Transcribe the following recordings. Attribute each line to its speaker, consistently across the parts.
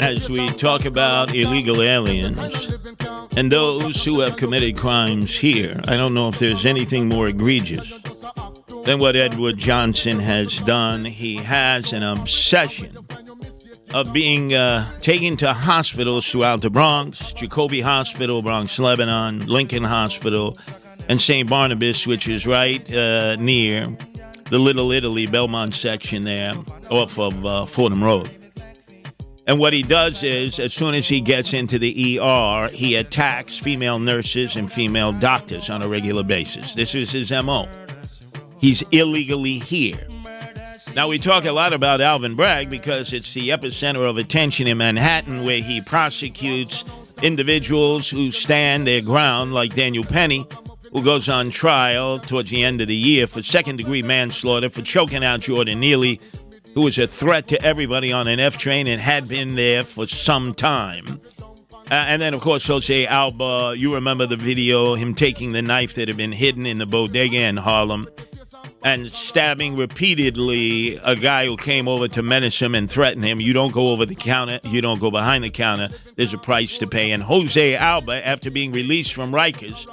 Speaker 1: as we talk about illegal aliens and those who have committed crimes here. I don't know if there's anything more egregious than what Edward Johnson has done. He has an obsession of being taken to hospitals throughout the Bronx, Jacoby Hospital, Bronx, Lebanon, Lincoln Hospital, and St. Barnabas, which is right near the Little Italy, Belmont section there off of Fordham Road. And what he does is, as soon as he gets into the ER, he attacks female nurses and female doctors on a regular basis. This is his M.O. He's illegally here. Now, we talk a lot about Alvin Bragg because it's the epicenter of attention in Manhattan, where he prosecutes individuals who stand their ground, like Daniel Penny, who goes on trial towards the end of the year for second-degree manslaughter for choking out Jordan Neely, who was a threat to everybody on an F train and had been there for some time. And then, of course, Jose Alba, you remember the video, him taking the knife that had been hidden in the bodega in Harlem and stabbing repeatedly a guy who came over to menace him and threaten him. You don't go over the counter. You don't go behind the counter. There's a price to pay. And Jose Alba, after being released from Rikers,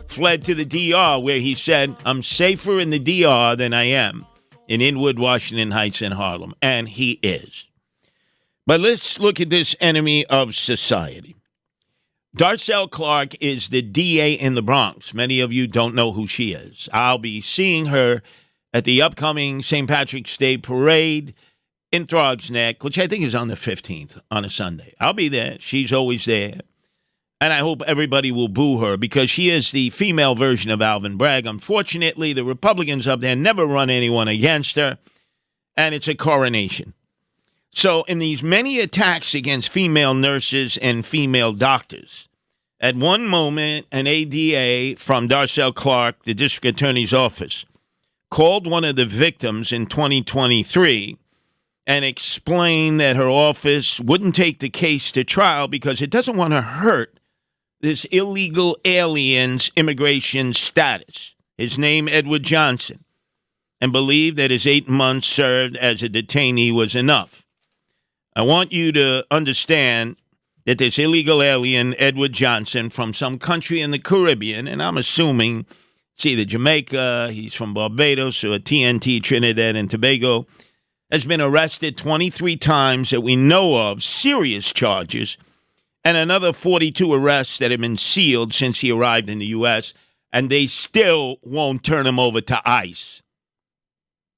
Speaker 1: fled to the DR, where he said, I'm safer in the DR than I am in Inwood, Washington Heights, and Harlem. And he is. But let's look at this enemy of society. Darcel Clark is the DA in the Bronx. Many of you don't know who she is. I'll be seeing her at the upcoming St. Patrick's Day Parade in Throgs Neck, which I think is on the 15th on a Sunday. I'll be there. She's always there. And I hope everybody will boo her because she is the female version of Alvin Bragg. Unfortunately, the Republicans up there never run anyone against her, and it's a coronation. So in these many attacks against female nurses and female doctors, at one moment, an ADA from Darcel Clark, the district attorney's office, called one of the victims in 2023 and explained that her office wouldn't take the case to trial because it doesn't want to hurt this illegal alien's immigration status, his name Edward Johnson, and believed that his 8 months served as a detainee was enough. I want you to understand that this illegal alien, Edward Johnson, from some country in the Caribbean, and I'm assuming it's either Jamaica, he's from Barbados, or TNT, Trinidad and Tobago, has been arrested 23 times that we know of, serious charges, and another 42 arrests that have been sealed since he arrived in the U.S., and they still won't turn him over to ICE.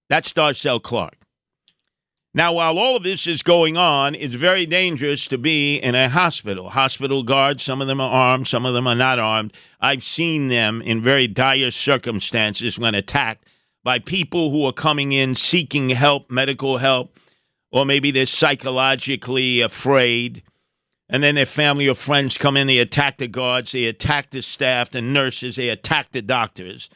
Speaker 1: That's Darcel Clark. Now, while all of this is going on, it's very dangerous to be in a hospital. Hospital guards, some of them are armed, some of them are not armed. I've seen them in very dire circumstances when attacked by people who are coming in seeking help, medical help, or maybe they're psychologically afraid. And then their family or friends come in, they attack the guards, they attack the staff, the nurses, they attack the doctors.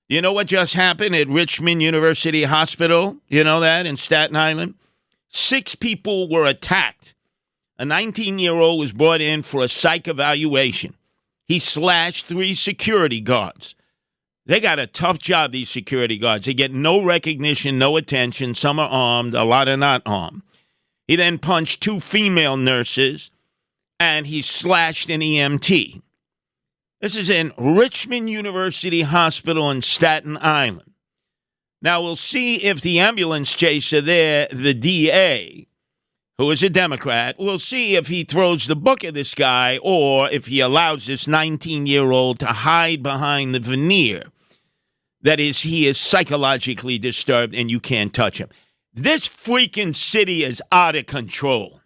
Speaker 1: You know what just happened at Richmond University Hospital? You know that in Staten Island? 6 people were attacked. A 19-year-old was brought in for a psych evaluation. He slashed 3 security guards. They got a tough job, these security guards. They get no recognition, no attention. Some are armed, a lot are not armed. He then punched 2 female nurses, and he slashed an EMT. This is in Richmond University Hospital in Staten Island. Now, we'll see if the ambulance chaser there, the DA, who is a Democrat, we'll see if he throws the book at this guy or if he allows this 19-year-old to hide behind the veneer. That is, he is psychologically disturbed and you can't touch him. This freaking city is out of control.